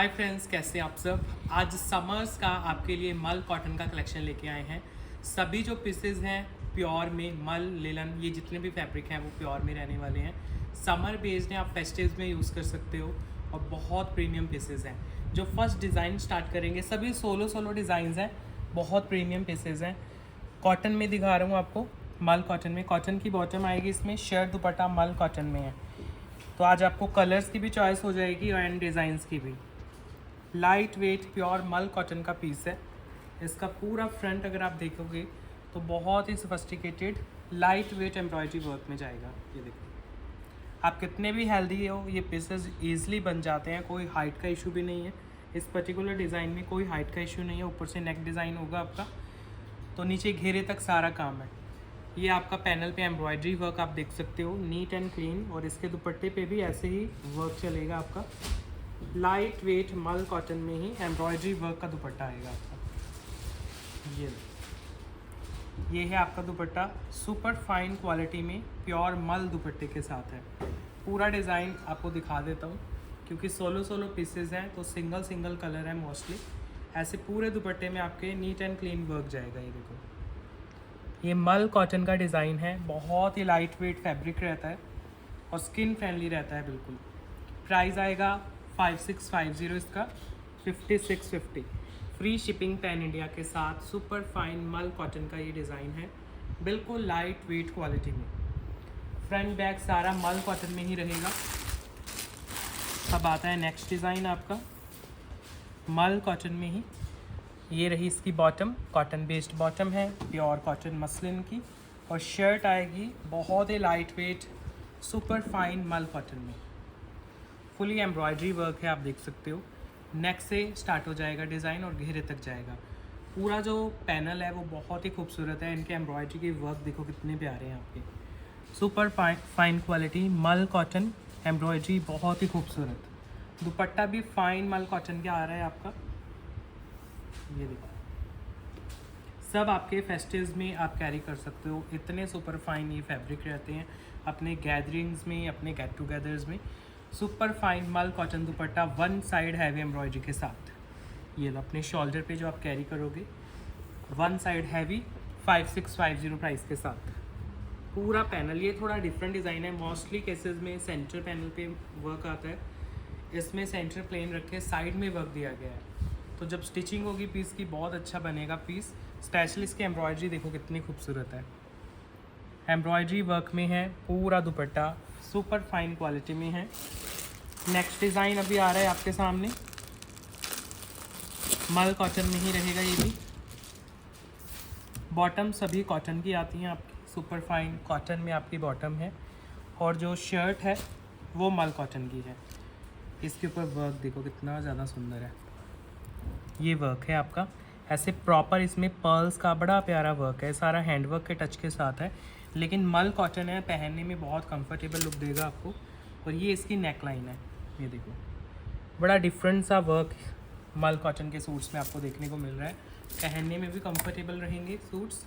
Hi friends, कैसे हैं आप सब। आज समर्स का आपके लिए मल कॉटन का कलेक्शन लेके आए हैं। सभी जो पीसेस हैं प्योर में, मल लिलन, ये जितने भी फैब्रिक हैं वो प्योर में रहने वाले हैं। समर बेस्ड हैं, आप फेस्टिव्स में यूज़ कर सकते हो और बहुत प्रीमियम पीसेस हैं। जो फर्स्ट डिज़ाइन स्टार्ट करेंगे, सभी सोलो डिज़ाइंस हैं, बहुत प्रीमियम पीसेस हैं। कॉटन में दिखा रहा हूँ आपको, मल कॉटन में। कॉटन की बॉटम आएगी, इसमें शर्ट दुपट्टा मल कॉटन में है। तो आज आपको कलर्स की भी चॉइस हो जाएगी एंड डिज़ाइंस की भी। लाइट वेट प्योर मल कॉटन का पीस है। इसका पूरा फ्रंट अगर आप देखोगे तो बहुत ही sophisticated light weight embroidery work में जाएगा। ये देखो, आप कितने भी हेल्दी हो, ये पीसेस ईजिली बन जाते हैं। कोई हाइट का इशू भी नहीं है। इस पर्टिकुलर डिज़ाइन में कोई हाइट का इशू नहीं है। ऊपर से नेक डिज़ाइन होगा आपका, तो नीचे घेरे तक सारा काम है। ये आपका पैनल पे एम्ब्रॉयडरी वर्क आप देख सकते हो, नीट एंड क्लीन। और इसके दुपट्टे पे भी ऐसे ही वर्क चलेगा आपका। लाइट वेट मल कॉटन में ही एम्ब्रॉयडरी वर्क का दुपट्टा आएगा आपका। ये है आपका दुपट्टा, सुपर फाइन क्वालिटी में प्योर मल दुपट्टे के साथ है। पूरा डिज़ाइन आपको दिखा देता हूँ, क्योंकि सोलो पीसेस हैं तो सिंगल कलर है मोस्टली। ऐसे पूरे दुपट्टे में आपके नीट एंड क्लीन वर्क जाएगा। ये देखो, ये मल कॉटन का डिज़ाइन है। बहुत ही लाइट वेट फैब्रिक रहता है और स्किन फ्रेंडली रहता है बिल्कुल। प्राइस आएगा 5650 इसका, 5650। फ्री शिपिंग पैन इंडिया के साथ। सुपर फाइन मल कॉटन का ये डिज़ाइन है, बिल्कुल लाइट वेट क्वालिटी में। फ्रंट बैक सारा मल कॉटन में ही रहेगा। अब आता है नेक्स्ट डिज़ाइन आपका, मल कॉटन में ही। ये रही इसकी बॉटम, कॉटन बेस्ड बॉटम है, प्योर कॉटन मसलिन की। और शर्ट आएगी बहुत ही लाइट वेट सुपर फाइन मल कॉटन में। फुली एम्ब्रॉयडरी वर्क है, आप देख सकते हो। नेक से स्टार्ट हो जाएगा डिज़ाइन और घेरे तक जाएगा। पूरा जो पैनल है वो बहुत ही खूबसूरत है। इनके एम्ब्रॉयडरी के वर्क देखो कितने प्यारे हैं आपके। सुपर फाइन क्वालिटी मल कॉटन एम्ब्रॉयडरी, बहुत ही खूबसूरत। दुपट्टा भी फाइन मल कॉटन का आ रहा है आपका। ये देखो, सब आपके फेस्टिव्स में आप कैरी कर सकते हो। इतने सुपर फाइन ये फैब्रिक रहते हैं अपने गैदरिंग्स में, अपने गेट टुगेदर्स में। सुपर फाइन मल कॉटन दुपट्टा, वन साइड हैवी एम्ब्रॉयडरी के साथ। ये लो अपने शोल्डर पे जो आप कैरी करोगे, वन साइड हैवी, 5650 प्राइस के साथ। पूरा पैनल, ये थोड़ा डिफरेंट डिज़ाइन है। मोस्टली केसेस में सेंटर पैनल पे वर्क आता है, इसमें सेंटर प्लेन रखे, साइड में वर्क दिया गया है। तो जब स्टिचिंग होगी पीस की, बहुत अच्छा बनेगा पीस। स्पेशली इसकी एम्ब्रॉयडरी देखो कितनी खूबसूरत है। एम्ब्रॉयडरी वर्क में है पूरा दुपट्टा, सुपर फाइन क्वालिटी में है। नेक्स्ट डिज़ाइन अभी आ रहा है आपके सामने, मल कॉटन में ही रहेगा ये भी। बॉटम सभी कॉटन की आती हैं आपकी, सुपर फाइन कॉटन में आपकी बॉटम है। और जो शर्ट है वो मल कॉटन की है। इसके ऊपर वर्क देखो कितना ज़्यादा सुंदर है। ये वर्क है आपका ऐसे प्रॉपर, इसमें पर्ल्स का बड़ा प्यारा वर्क है। सारा हैंडवर्क के टच के साथ है, लेकिन मल कॉटन है, पहनने में बहुत कंफर्टेबल लुक देगा आपको। और ये इसकी नेक लाइन है, ये देखो बड़ा डिफरेंट सा वर्क मल कॉटन के सूट्स में आपको देखने को मिल रहा है। पहनने में भी कंफर्टेबल रहेंगे सूट्स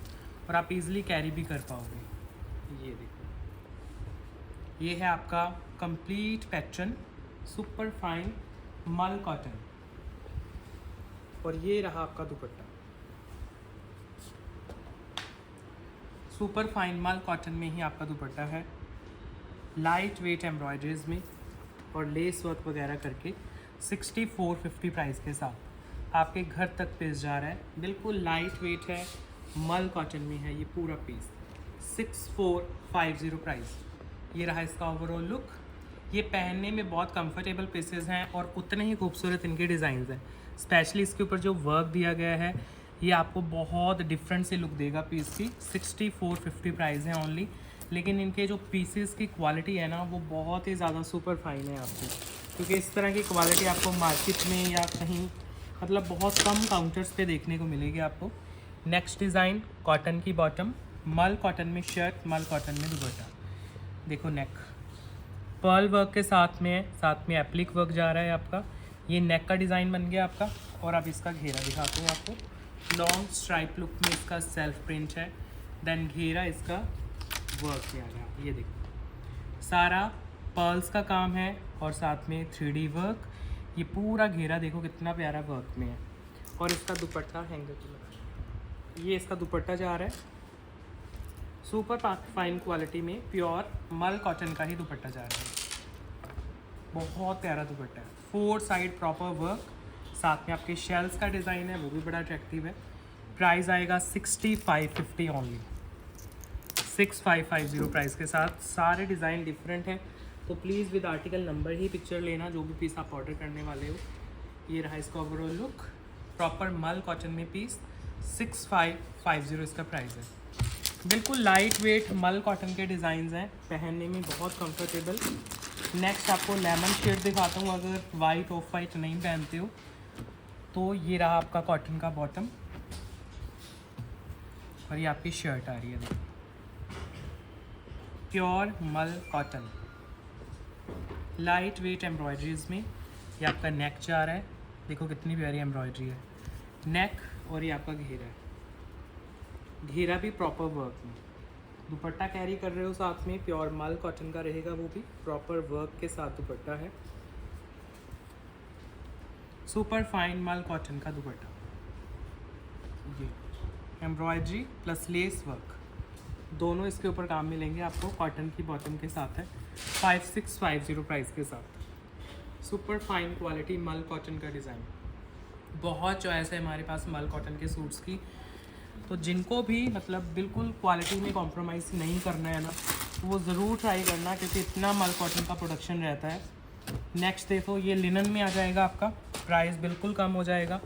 और आप इजीली कैरी भी कर पाओगे। ये देखो, ये है आपका कंप्लीट पैटर्न, सुपर फाइन मल कॉटन। और ये रहा आपका दुपट्टा, सुपर फाइन मल कॉटन में ही आपका दुपट्टा है। लाइट वेट एम्ब्रॉयडरीज में और लेस वर्क वगैरह करके 6450 प्राइस के साथ आपके घर तक पीस जा रहा है। बिल्कुल लाइट वेट है, मल कॉटन में है ये पूरा पीस। 6450 प्राइस। ये रहा इसका ओवरऑल लुक। ये पहनने में बहुत कंफर्टेबल पीसेस हैं और उतने ही खूबसूरत इनके डिज़ाइंस हैं। स्पेशली इसके ऊपर जो वर्क दिया गया है, ये आपको बहुत डिफरेंट से लुक देगा पीस की। 6450 प्राइस है ओनली। लेकिन इनके जो पीसेस की क्वालिटी है ना, वो बहुत ही ज़्यादा सुपर फाइन है आपकी, क्योंकि इस तरह की क्वालिटी आपको मार्केट में या कहीं मतलब बहुत कम काउंटर्स पे देखने को मिलेगी आपको। नेक्स्ट डिज़ाइन, कॉटन की बॉटम, मल कॉटन में शर्ट, मल कॉटन में दुपट्टा। देखो नेक पर्ल वर्क के साथ में है, साथ में एप्लिक वर्क जा रहा है आपका। ये नेक का डिज़ाइन बन गया आपका। और अब इसका घेरा दिखाता हूँ आपको। लॉन्ग स्ट्राइप लुक में इसका सेल्फ प्रिंट है, देन घेरा इसका वर्क किया गया। ये देखो सारा पर्ल्स का काम है और साथ में 3D वर्क। ये पूरा घेरा देखो कितना प्यारा वर्क में है। और इसका दुपट्टा हैंगर की लगा, ये इसका दुपट्टा जा रहा है सुपर फाइन क्वालिटी में, प्योर मल कॉटन का ही दुपट्टा जा रहा है। बहुत प्यारा दुपट्टा है, 4 साइड प्रॉपर वर्क, साथ में आपके शेल्स का डिज़ाइन है, वो भी बड़ा अट्रैक्टिव है। प्राइस आएगा 6550 ओनली, 6550 प्राइस के साथ। सारे डिज़ाइन डिफरेंट हैं, तो please with article number he picture लेना जो भी पीस आप ऑर्डर करने वाले हो। ये रहा इसका ओवरऑल लुक, प्रॉपर मल कॉटन में पीस, 6550 इसका प्राइस है। बिल्कुल लाइट वेट मल कॉटन के डिज़ाइंस हैं, पहनने में बहुत कंफर्टेबल। नेक्स्ट आपको लेमन शेड दिखाता हूँ, अगर वाइट ऑफ वाइट नहीं पहनते हो तो ये रहा आपका कॉटन का बॉटम, और ये आपकी शर्ट आ रही है देखो, प्योर मल कॉटन, लाइट वेट एम्ब्रॉयडरीज में। ये आपका नेक जा रहा है, देखो कितनी प्यारी एम्ब्रॉयडरी है नेक, और ये आपका घेरा है, घेरा भी प्रॉपर वर्क में। दुपट्टा कैरी कर रहे हो साथ में, प्योर मल कॉटन का रहेगा, वो भी प्रॉपर वर्क के साथ दुपट्टा है, सुपर फाइन मल कॉटन का दुपट्टा। ये एम्ब्रॉयडरी प्लस लेस वर्क दोनों इसके ऊपर काम मिलेंगे आपको, कॉटन की बॉटम के साथ है, 5650 प्राइस के साथ। सुपर फाइन क्वालिटी मल कॉटन का डिज़ाइन, बहुत चॉइस है हमारे पास मल कॉटन के सूट्स की, तो जिनको भी मतलब बिल्कुल क्वालिटी में कॉम्प्रोमाइज़ नहीं करना है ना, तो वो ज़रूर ट्राई करना, क्योंकि इतना मल कॉटन का प्रोडक्शन रहता है। नेक्स्ट देखो, ये लिनन में आ जाएगा आपका, प्राइस बिल्कुल कम हो जाएगा।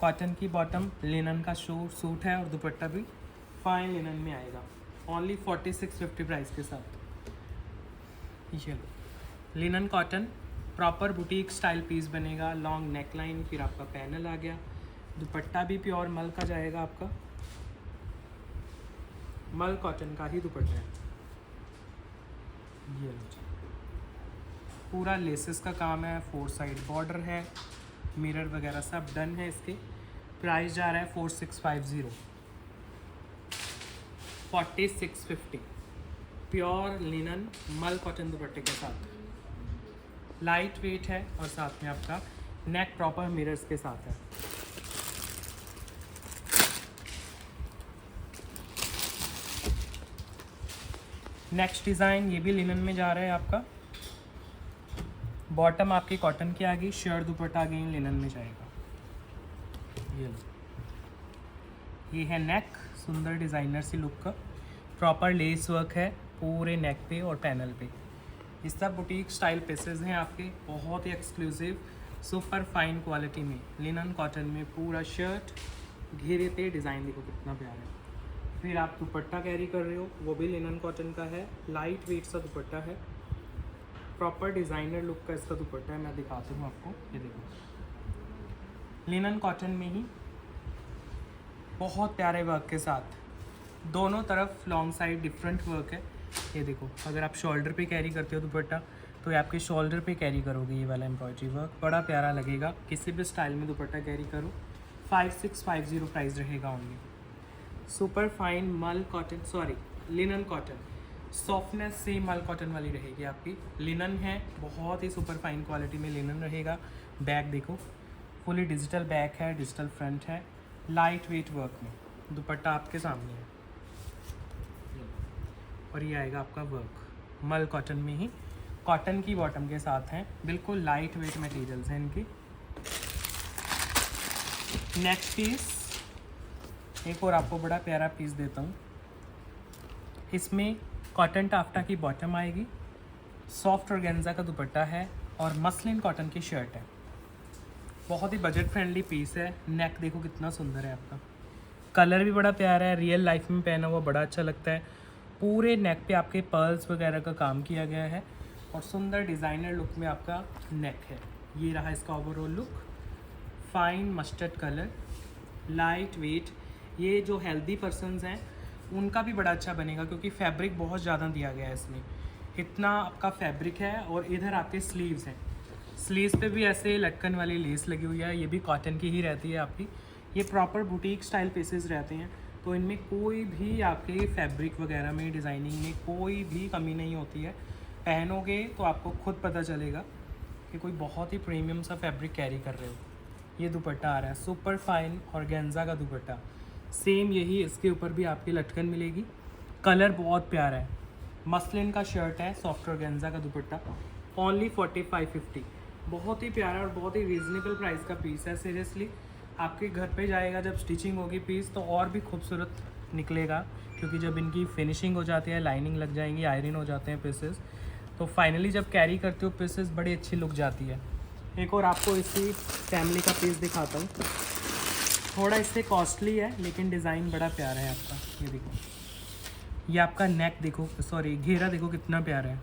कॉटन की बॉटम, लिनन का सूट है, और दुपट्टा भी फाइन लिनन में आएगा, ओनली 4650 प्राइस के साथ। ये linen cotton proper boutique style piece बनेगा, लॉन्ग नेक लाइन, फिर आपका पैनल आ गया, दुपट्टा भी प्योर मल का जाएगा आपका, मल कॉटन का ही दुपट्टा है। ये पूरा लेसेस का काम है, 4 साइड बॉर्डर है, मिरर वगैरह सब डन है इसके। प्राइस जा रहा है 4650, 4650, प्योर लिनन मल कॉटन दुपट्टे के साथ, लाइट वेट है, और साथ में आपका नेक प्रॉपर मिरर्स के साथ है। नेक्स्ट डिज़ाइन, ये भी लिनन में जा रहा है आपका, बॉटम आपकी कॉटन की आ गई, शर्ट दुपट्टा अगेन लिनन में जाएगा। ये लो, ये है नेक, सुंदर डिज़ाइनर सी लुक का, प्रॉपर लेस वर्क है पूरे नेक पे और पैनल पे। ये सब बुटीक स्टाइल पीसेस हैं आपके, बहुत ही एक्सक्लूसिव सुपर फाइन क्वालिटी में, लिनन कॉटन में पूरा शर्ट, घेरे पे डिज़ाइन देखो कितना प्यारा है। फिर आप दुपट्टा कैरी कर रहे हो, वो भी लिनन कॉटन का है, लाइट वेट सा दुपट्टा है, प्रॉपर डिज़ाइनर लुक का इसका दुपट्टा है। मैं दिखाता हूँ आपको, ये देखो लिनन कॉटन में ही बहुत प्यारे वर्क के साथ, दोनों तरफ लॉन्ग साइड डिफरेंट वर्क है। ये देखो, अगर आप शोल्डर पे कैरी करते हो दुपट्टा, तो ये आपके शोल्डर पे कैरी करोगे, ये वाला एम्ब्रॉयडरी वर्क बड़ा प्यारा लगेगा, किसी भी स्टाइल में दुपट्टा कैरी करो। 5650 प्राइस रहेगा ओनली। सुपर फाइन मल cotton, sorry linen cotton, softness से मल कॉटन वाली रहेगी आपकी, लिनन है, बहुत ही सुपर फाइन क्वालिटी में लिनन रहेगा। बैक देखो, फुली डिजिटल बैक है, डिजिटल फ्रंट है, लाइट वेट वर्क में, दुपट्टा आपके सामने है, और ये आएगा आपका वर्क मल कॉटन में ही, कॉटन की बॉटम के साथ हैं, बिल्कुल लाइट वेट मटेरियल्स हैं इनकी। नेक्स्ट पीस, एक और आपको बड़ा प्यारा पीस देता हूँ, इसमें कॉटन टाफ्टा की बॉटम आएगी, सॉफ्ट ऑर्गेन्जा का दुपट्टा है, और मसलिन कॉटन की शर्ट है, बहुत ही बजट फ्रेंडली पीस है। नेक देखो कितना सुंदर है आपका, कलर भी बड़ा प्यारा है, रियल लाइफ में पहना हुआ बड़ा अच्छा लगता है। पूरे नेक पे आपके पर्ल्स वगैरह का काम किया गया है, और सुंदर डिज़ाइनर लुक में आपका नेक है। ये रहा इसका overall look, fine mustard colour, light weight. ये जो हेल्दी पर्सन्स हैं उनका भी बड़ा अच्छा बनेगा, क्योंकि फैब्रिक बहुत ज़्यादा दिया गया है इसमें, इतना आपका फैब्रिक है। और इधर आपके स्लीव्स हैं, स्लीव्स पे भी ऐसे लटकन वाली लेस लगी हुई है, ये भी कॉटन की ही रहती है आपकी। ये प्रॉपर बुटीक स्टाइल पीसेस रहते हैं, तो इनमें कोई भी आपके फैब्रिक वगैरह में, डिज़ाइनिंग में कोई भी कमी नहीं होती है। पहनोगे तो आपको खुद पता चलेगा कि कोई बहुत ही प्रीमियम सा फैब्रिक कैरी कर रहे हो। ये दुपट्टा आ रहा है सुपर फाइन ऑर्गेन्जा का दुपट्टा। सेम यही इसके ऊपर भी आपकी लटकन मिलेगी। कलर बहुत प्यारा है, मसलिन का शर्ट है, सॉफ्ट ऑर्गेन्जा का दुपट्टा। ओनली 4550। बहुत ही प्यारा और बहुत ही रीज़नेबल प्राइस का पीस है। सीरियसली आपके घर पे जाएगा जब स्टिचिंग होगी पीस तो और भी खूबसूरत निकलेगा, क्योंकि जब इनकी फिनिशिंग हो जाती है, लाइनिंग लग जाएंगी, आयरन हो जाते हैं पीसेस, तो फाइनली जब कैरी करते हो पीसेस बड़ी अच्छी लुक जाती है। एक और आपको इसी फैमिली का पीस दिखाता हूँ। थोड़ा इससे कॉस्टली है लेकिन डिज़ाइन बड़ा प्यारा है आपका। ये देखो, ये आपका नेक देखो, सॉरी घेरा देखो कितना प्यारा है।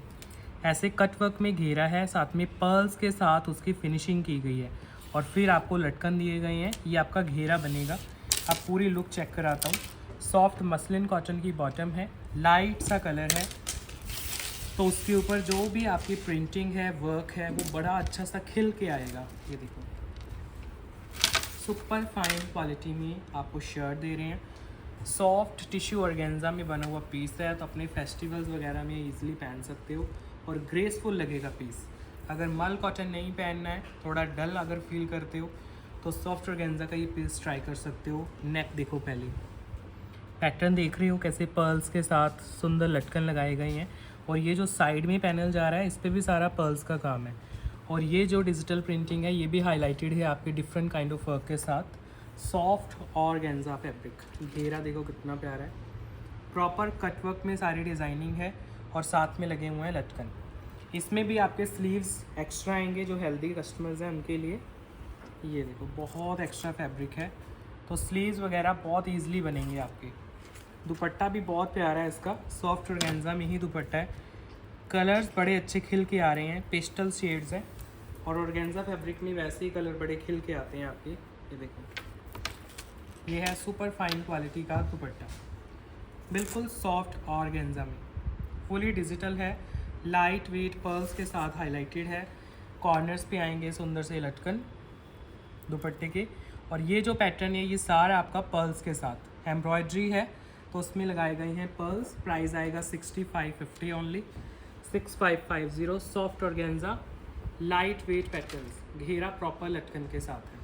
ऐसे कट वर्क में घेरा है, साथ में पर्ल्स के साथ उसकी फिनिशिंग की गई है और फिर आपको लटकन दिए गए हैं। ये आपका घेरा बनेगा। अब पूरी लुक चेक कराता हूँ। सॉफ्ट मसलिन कॉटन की बॉटम है, लाइट सा कलर है, तो उसके ऊपर जो भी आपकी प्रिंटिंग है, वर्क है, वो बड़ा अच्छा सा खिल के आएगा। ये देखो, सुपर फाइन क्वालिटी में आपको शर्ट दे रहे हैं। सॉफ्ट टिश्यू ऑर्गेन्जा में बना हुआ पीस है, तो अपने फेस्टिवल्स वगैरह में इजीली पहन सकते हो और ग्रेसफुल लगेगा पीस। अगर मल कॉटन नहीं पहनना है, थोड़ा डल अगर फील करते हो, तो सॉफ्ट ऑर्गेन्जा का ये पीस ट्राई कर सकते हो। नेक देखो, पहले पैटर्न देख रहे हो कैसे पर्ल्स के साथ सुंदर लटकन लगाए गए हैं, और ये जो साइड में पैनल जा रहा है इस पर भी सारा पर्ल्स का काम है। और ये जो डिजिटल प्रिंटिंग है ये भी हाईलाइटेड है आपके डिफरेंट काइंड ऑफ वर्क के साथ। सॉफ्ट ऑर्गेन्जा फैब्रिक, घेरा देखो कितना प्यारा है, प्रॉपर कट वर्क में सारी डिज़ाइनिंग है और साथ में लगे हुए हैं लटकन। इसमें भी आपके स्लीव्स एक्स्ट्रा आएंगे, जो हेल्दी कस्टमर्स हैं उनके लिए। ये देखो बहुत एक्स्ट्रा फैब्रिक है, तो स्लीव्स वगैरह बहुत ईजिली बनेंगे आपके। दुपट्टा भी बहुत प्यारा है इसका, सॉफ्ट ऑर्गेन्जा में ही दुपट्टा है। कलर्स बड़े अच्छे खिल के आ रहे हैं, पेस्टल शेड्स हैं, और ऑर्गेन्जा फैब्रिक में वैसे ही कलर बड़े खिल के आते हैं आपके। ये देखो, ये है सुपर फाइन क्वालिटी का दुपट्टा, बिल्कुल सॉफ्ट ऑर्गेन्जा में, फुली डिजिटल है, लाइट वेट पर्ल्स के साथ हाईलाइटेड है। कॉर्नर्स पे आएंगे सुंदर से लटकन दुपट्टे के, और ये जो पैटर्न है ये सारा आपका पर्ल्स के साथ एम्ब्रॉयड्री है, तो उसमें लगाए गए हैं पर्ल्स। प्राइस आएगा 6550 only, 6550। Soft organza, light weight patterns, घेरा प्रॉपर लटकन के साथ है,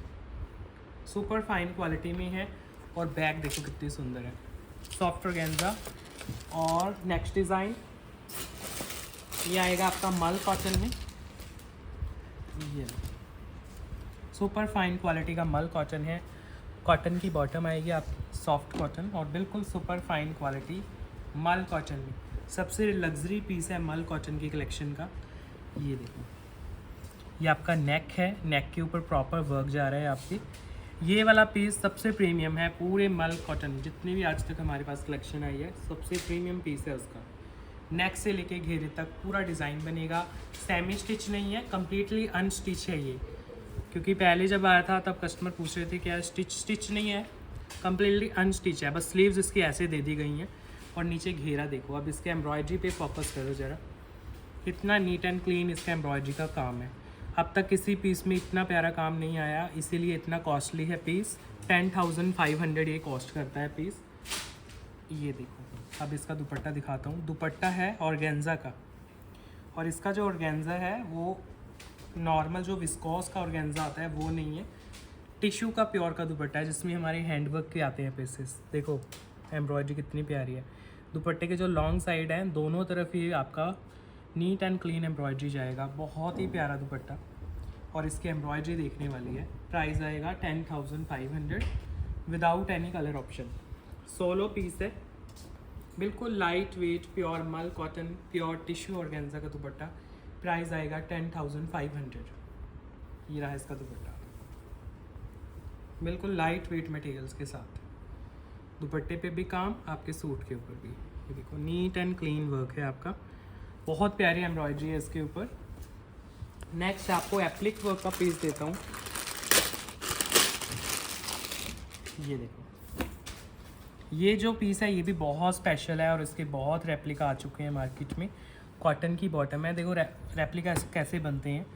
सुपर फाइन क्वालिटी में है। और बैक देखो कितनी सुंदर है, सॉफ्ट ऑर्गेन्जा। और नेक्स्ट डिज़ाइन ये आएगा आपका मल कॉटन में। ये सुपर फाइन क्वालिटी का मल कॉटन है, कॉटन की बॉटम आएगी आप सॉफ्ट कॉटन, और बिल्कुल सुपर फाइन क्वालिटी मल कॉटन में। सबसे लग्जरी पीस है मल कॉटन की कलेक्शन का। ये देखो, ये आपका नेक है, नेक के ऊपर प्रॉपर वर्क जा रहा है आपके। ये वाला पीस सबसे प्रीमियम है पूरे मल कॉटन, जितनी भी आज तक हमारे पास कलेक्शन आई है सबसे प्रीमियम पीस है उसका। नेक से लेके घेरे तक पूरा डिज़ाइन बनेगा, सेमी स्टिच नहीं है, कम्प्लीटली अनस्टिच है ये। क्योंकि पहले जब आया था तब कस्टमर पूछ रहे थे क्या स्टिच नहीं है, कम्प्लीटली अनस्टिच है, बस स्लीव्स इसकी ऐसे दे दी गई हैं। और नीचे घेरा देखो, अब इसके एम्ब्रॉयडरी पे फोकस करो ज़रा, कितना नीट एंड क्लीन इसका एम्ब्रॉयडरी का काम है। अब तक किसी पीस में इतना प्यारा काम नहीं आया, इसीलिए इतना कॉस्टली है पीस। 10,500 ये कॉस्ट करता है पीस। ये देखो, अब इसका दुपट्टा दिखाता हूँ। दुपट्टा है ऑर्गेन्जा का, और इसका जो ऑर्गेन्जा है वो नॉर्मल जो विस्कोस का ऑर्गेन्जा आता है वो नहीं है, टिश्यू का प्योर का दुपट्टा है, जिसमें हमारे हैंडवर्क के आते हैं पीसेस। देखो एम्ब्रॉयडरी कितनी प्यारी है। दुपट्टे के जो लॉन्ग साइड हैं दोनों तरफ ये आपका नीट एंड क्लीन एम्ब्रॉयडरी जाएगा, बहुत ही प्यारा दुपट्टा, और इसकी एम्ब्रॉयडरी देखने वाली है। प्राइस आएगा 10,500 without any colour option. 16 piece है, बिल्कुल लाइट वेट प्योर मल कॉटन प्योर टिश्यू ऑर्गेन्जा का दुपट्टा। प्राइस आएगा 10,500। ये रहा इसका दुपट्टा, बिल्कुल लाइट वेट मटेरियल्स के साथ, दुपट्टे पे भी काम, आपके सूट के ऊपर भी। ये देखो नीट एंड क्लीन वर्क है आपका, बहुत प्यारी एम्ब्रॉयडरी है इसके ऊपर। नेक्स्ट आपको एप्लिक वर्क का पीस देता हूँ। ये देखो, ये जो पीस है ये भी बहुत स्पेशल है, और इसके बहुत रेप्लिका आ चुके हैं मार्केट में। कॉटन की बॉटम है, देखो रेप्लिका कैसे बनते हैं।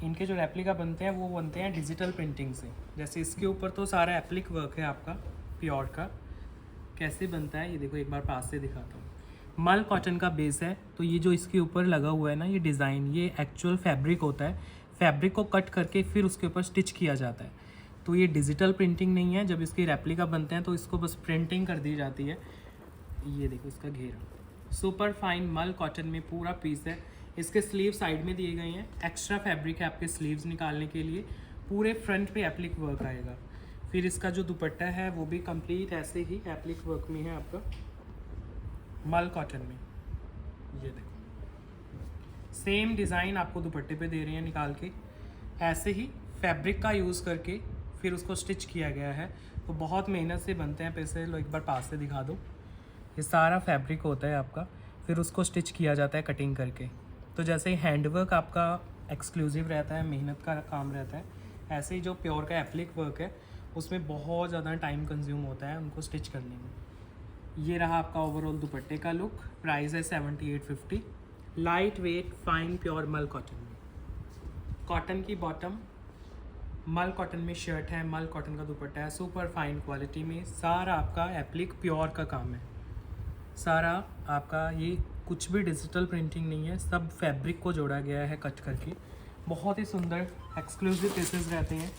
इनके जो रेप्लिका बनते हैं वो बनते हैं डिजिटल प्रिंटिंग से। जैसे इसके ऊपर तो सारा एप्लिक वर्क है आपका प्योर का, कैसे बनता है ये देखो, एक बार पास से दिखाता हूँ। मल कॉटन का बेस है, तो ये जो इसके ऊपर लगा हुआ है ना ये डिज़ाइन, ये एक्चुअल फैब्रिक होता है। फैब्रिक को कट करके फिर उसके ऊपर स्टिच किया जाता है। तो ये डिजिटल प्रिंटिंग नहीं है। जब इसकी रेप्लिका बनते हैं तो इसको बस प्रिंटिंग कर दी जाती है। ये देखो इसका घेरा, सुपर फाइन मल कॉटन में पूरा पीस है। इसके स्लीव साइड में दिए गए हैं, एक्स्ट्रा फैब्रिक है आपके स्लीव्स निकालने के लिए। पूरे फ्रंट पे एप्लिक वर्क आएगा। फिर इसका जो दुपट्टा है वो भी कंप्लीट ऐसे ही एप्लिक वर्क में है आपका, मल कॉटन में। ये देखो सेम डिज़ाइन आपको दुपट्टे पे दे रहे हैं निकाल के। ऐसे ही फैब्रिक का यूज़ करके फिर उसको स्टिच किया गया है। तो बहुत मेहनत से बनते हैं पैसे। लो एक बार पास से दिखा दो। ये सारा फैब्रिक होता है आपका, फिर उसको स्टिच किया जाता है कटिंग करके। तो जैसे ही हैंडवर्क आपका एक्सक्लूसिव रहता है, मेहनत का काम रहता है, ऐसे ही जो प्योर का एप्लिक वर्क है उसमें बहुत ज़्यादा टाइम कंज्यूम होता है उनको स्टिच करने में। ये रहा आपका ओवरऑल दुपट्टे का लुक। प्राइस है 7850। लाइट वेट फाइन प्योर मल कॉटन में। कॉटन की बॉटम, मल कॉटन में शर्ट है, मल कॉटन का दुपट्टा है, सुपर फाइन क्वालिटी में। सारा आपका एप्लिक प्योर का काम है। सारा आपका ये कुछ भी डिजिटल प्रिंटिंग नहीं है, सब फैब्रिक को जोड़ा गया है कट करके। बहुत ही सुंदर एक्सक्लूसिव पीसेस रहते हैं।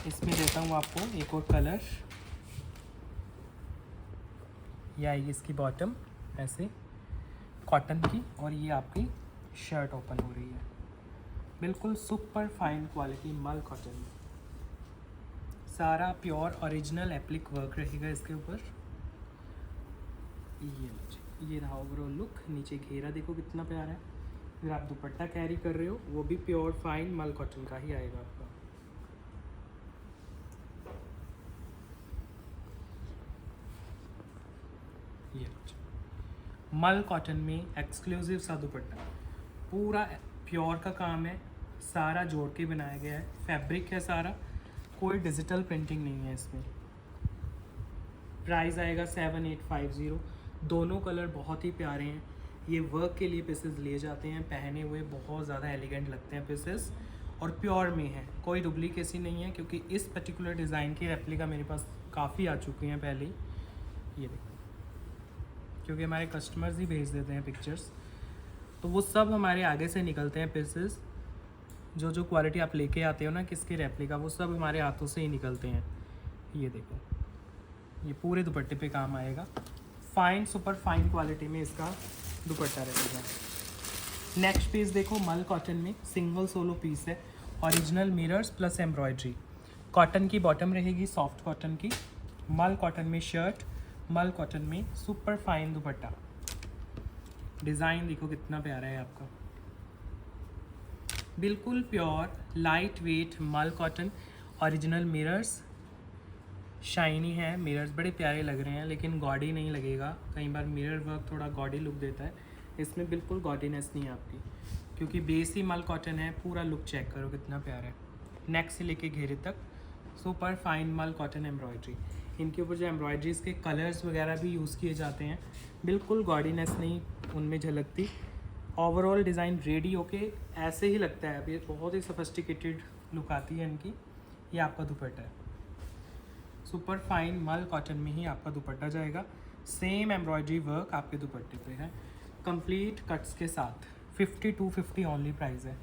इसमें देता हूँ आपको एक और कलर। ये आएगी इसकी बॉटम ऐसे कॉटन की, और ये आपकी शर्ट ओपन हो रही है। बिल्कुल सुपर फाइन क्वालिटी मल कॉटन में। सारा प्योर ओरिजिनल एप्लिक वर्क रहेगा इसके ऊपर। ये रहा ओवरऑल लुक। नीचे घेरा देखो कितना प्यारा है। फिर आप दुपट्टा कैरी कर रहे हो वो भी प्योर फाइन मल कॉटन का ही आएगा आपका। ये मल कॉटन में एक्सक्लूसिव सा दुपट्टा, पूरा प्योर का काम है, सारा जोड़ के बनाया गया है। फैब्रिक है सारा, कोई डिजिटल प्रिंटिंग नहीं है इसमें। प्राइस आएगा 7850। दोनों कलर बहुत ही प्यारे हैं। ये वर्क के लिए पीसेस लिए जाते हैं, पहने हुए बहुत ज़्यादा एलिगेंट लगते हैं पीसेस, और प्योर में है, कोई डुप्लीकेसी नहीं है। क्योंकि इस पर्टिकुलर डिज़ाइन की रेप्लिका मेरे पास काफ़ी आ चुकी हैं पहले ही। ये देखो, क्योंकि हमारे कस्टमर्स ही भेज देते हैं पिक्चर्स, तो वो सब हमारे आगे से निकलते हैं पीसेस। जो जो क्वालिटी आप लेके आते हो ना किसकी रेप्लिका, वो सब हमारे हाथों से ही निकलते हैं। ये देखो, ये पूरे दुपट्टे पे काम आएगा। फाइन सुपर फाइन क्वालिटी में इसका दुपट्टा रहेगा। नेक्स्ट पीस देखो, मल कॉटन में सिंगल सोलो पीस है। Original mirrors plus embroidery. Cotton की बॉटम रहेगी, सॉफ्ट कॉटन की। मल कॉटन में शर्ट, मल कॉटन में सुपर फाइन दुपट्टा। डिज़ाइन देखो कितना प्यारा है आपका, बिल्कुल प्योर लाइट वेट मल कॉटन। ओरिजिनल मिरर्स, शाइनी है मिरर्स, बड़े प्यारे लग रहे हैं, लेकिन गॉडी नहीं लगेगा। कई बार मिरर वर्क थोड़ा गॉडी लुक देता है, इसमें बिल्कुल गॉडीनेस नहीं है आपकी, क्योंकि बेस ही मल कॉटन है। पूरा लुक चेक करो कितना प्यारा है, नेक से लेके घेरे तक सुपर फाइन मल कॉटन एम्ब्रॉयडरी। इनके ऊपर जो एम्ब्रॉयडरीज़ के कलर्स वगैरह भी यूज़ किए जाते हैं, बिल्कुल गॉडीनेस नहीं उनमें झलकती। ओवरऑल डिज़ाइन रेडी होके ऐसे ही लगता है। अभी बहुत ही सोफिस्टिकेटेड लुक आती है इनकी। ये आपका दुपट्टा है, सुपर फाइन मल कॉटन में ही आपका दुपट्टा जाएगा। सेम एम्ब्रॉयडरी वर्क आपके दुपट्टे पे है, कंप्लीट कट्स के साथ। 5250 ओनली प्राइस है,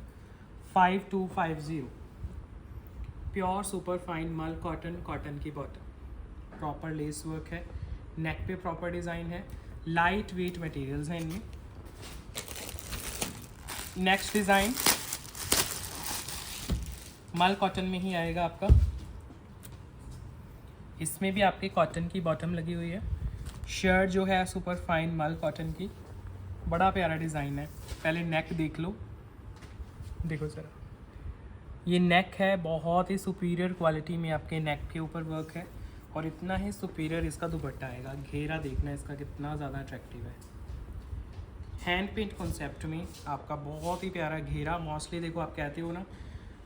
5250। प्योर सुपर फाइन मल कॉटन, कॉटन की बॉटम, प्रॉपर लेस वर्क है, नेक पे प्रॉपर डिज़ाइन है, लाइट वेट मटेरियल्स हैं इनमें। नेक्स्ट डिज़ाइन मल कॉटन में ही आएगा आपका। इसमें भी आपके कॉटन की बॉटम लगी हुई है। शर्ट जो है सुपर फाइन मल कॉटन की, बड़ा प्यारा डिज़ाइन है। पहले नेक देख लो, देखो ज़रा, ये नेक है, बहुत ही सुपीरियर क्वालिटी में आपके नेक के ऊपर वर्क है, और इतना ही सुपीरियर इसका दुपट्टा आएगा। घेरा देखना इसका कितना ज़्यादा अट्रैक्टिव है। हैंड पेंट कॉन्सेप्ट में आपका बहुत ही प्यारा घेरा। मोस्टली देखो आप कहते हो ना